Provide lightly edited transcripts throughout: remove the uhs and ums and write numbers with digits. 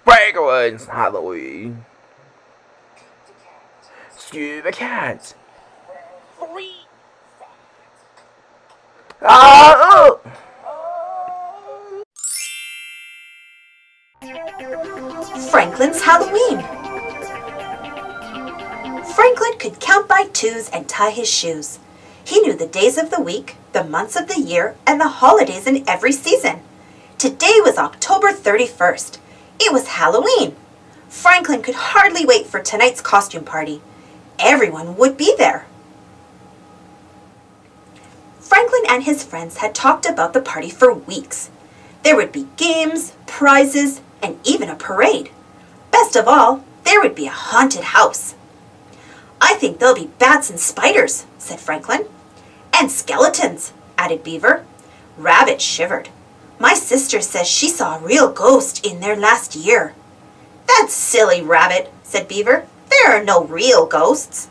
Franklin's Halloween. Scuba cat. Oh! Franklin's Halloween. Franklin could count by twos and tie his shoes. He knew the days of the week, the months of the year, and the holidays in every season. Today was October 31st. It was Halloween. Franklin could hardly wait for tonight's costume party. Everyone would be there. Franklin and his friends had talked about the party for weeks. There would be games, prizes, and even a parade. Best of all, there would be a haunted house. "I think there'll be bats and spiders," said Franklin. "And skeletons," added Beaver. Rabbit shivered. "My sister says she saw a real ghost in there last year." "That's silly, Rabbit," said Beaver. "There are no real ghosts."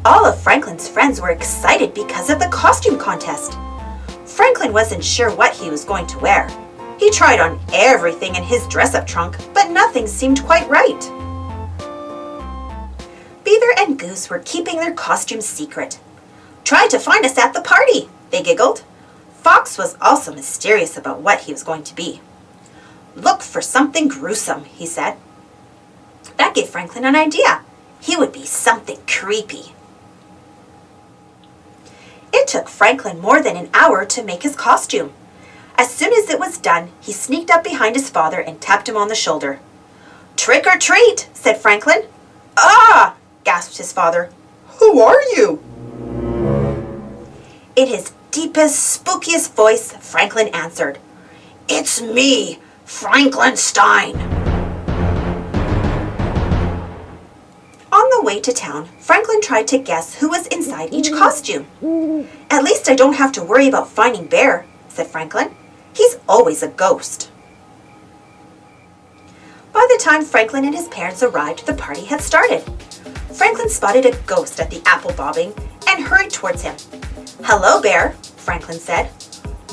All of Franklin's friends were excited because of the costume contest. Franklin wasn't sure what he was going to wear. He tried on everything in his dress-up trunk, but nothing seemed quite right. Beaver and Goose were keeping their costumes secret. "Try to find us at the party," they giggled. Fox was also mysterious about what he was going to be. "Look for something gruesome," he said. That gave Franklin an idea. He would be something creepy. It took Franklin more than an hour to make his costume. As soon as it was done, he sneaked up behind his father and tapped him on the shoulder. "Trick or treat," said Franklin. "Ah!" gasped his father. "Who are you?" In his deepest, spookiest voice, Franklin answered, "It's me, Franklin Stein." On the way to town, Franklin tried to guess who was inside each costume. "At least I don't have to worry about finding Bear," said Franklin. "He's always a ghost." By the time Franklin and his parents arrived, the party had started. Franklin spotted a ghost at the apple bobbing and hurried towards him. "Hello, Bear," Franklin said.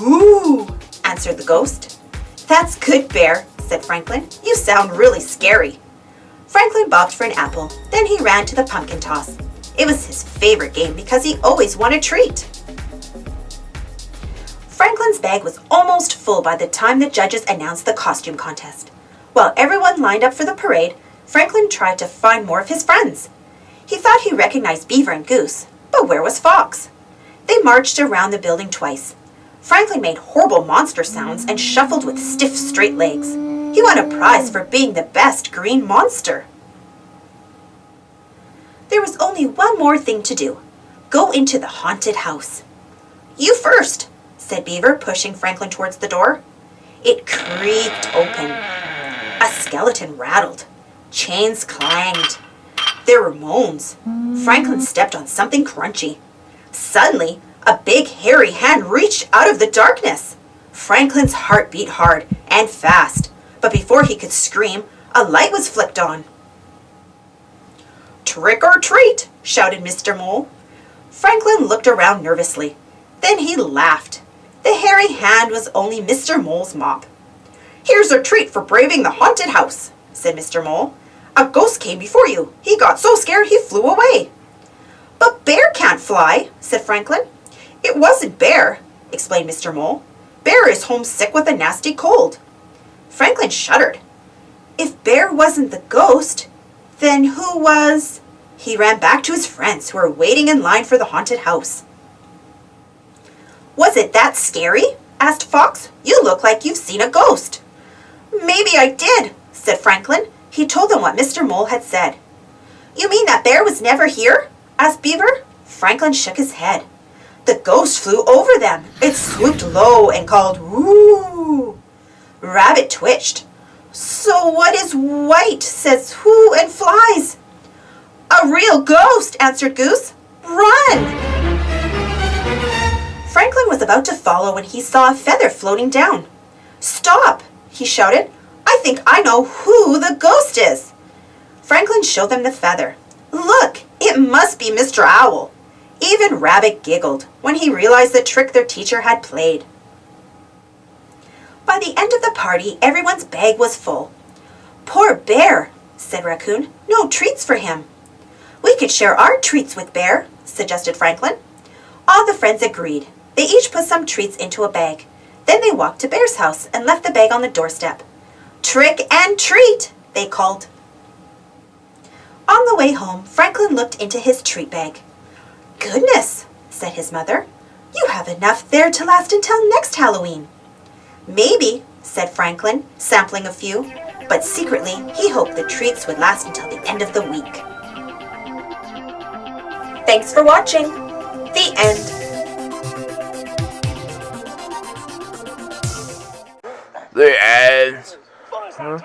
"Ooh," answered the ghost. "That's good, Bear," said Franklin. "You sound really scary." Franklin bobbed for an apple, then he ran to the pumpkin toss. It was his favorite game because he always won a treat. Franklin's bag was almost full by the time the judges announced the costume contest. While everyone lined up for the parade, Franklin tried to find more of his friends. He thought he recognized Beaver and Goose, but where was Fox? They marched around the building twice. Franklin made horrible monster sounds and shuffled with stiff, straight legs. He won a prize for being the best green monster. There was only one more thing to do. Go into the haunted house. "You first," said Beaver, pushing Franklin towards the door. It creaked open. A skeleton rattled. Chains clanged. There were moans. Franklin stepped on something crunchy. Suddenly, a big hairy hand reached out of the darkness. Franklin's heart beat hard and fast, but before he could scream, a light was flicked on. "Trick or treat," shouted Mr. Mole. Franklin looked around nervously. Then he laughed. The hairy hand was only Mr. Mole's mop. "Here's a treat for braving the haunted house," said Mr. Mole. "A ghost came before you. He got so scared he flew away." "But Bear can't fly," said Franklin. "It wasn't Bear," explained Mr. Mole. "Bear is homesick with a nasty cold." Franklin shuddered. If Bear wasn't the ghost, then who was? He ran back to his friends who were waiting in line for the haunted house. "Was it that scary?" asked Fox. "You look like you've seen a ghost." "Maybe I did," said Franklin. He told them what Mr. Mole had said. "You mean that Bear was never here?" asked Beaver. Franklin shook his head. "The ghost flew over them. It swooped low and called, 'Woo!' Rabbit twitched. 'So what is white, says who, and flies?' 'A real ghost,' answered Goose. 'Run!' Franklin was about to follow when he saw a feather floating down. "Stop!" he shouted. "I think I know who the ghost is." Franklin showed them the feather. "Look, it must be Mr. Owl." Even Rabbit giggled when he realized the trick their teacher had played. By the end of the party, everyone's bag was full. "Poor Bear," said Raccoon. "No treats for him." "We could share our treats with Bear," suggested Franklin. All the friends agreed. They each put some treats into a bag. Then they walked to Bear's house and left the bag on the doorstep. "Trick and treat," they called. On the way home, Franklin looked into his treat bag. "Goodness," said his mother. "You have enough there to last until next Halloween." "Maybe," said Franklin, sampling a few, but secretly he hoped the treats would last until the end of the week. Thanks for watching. The end. The end. Huh?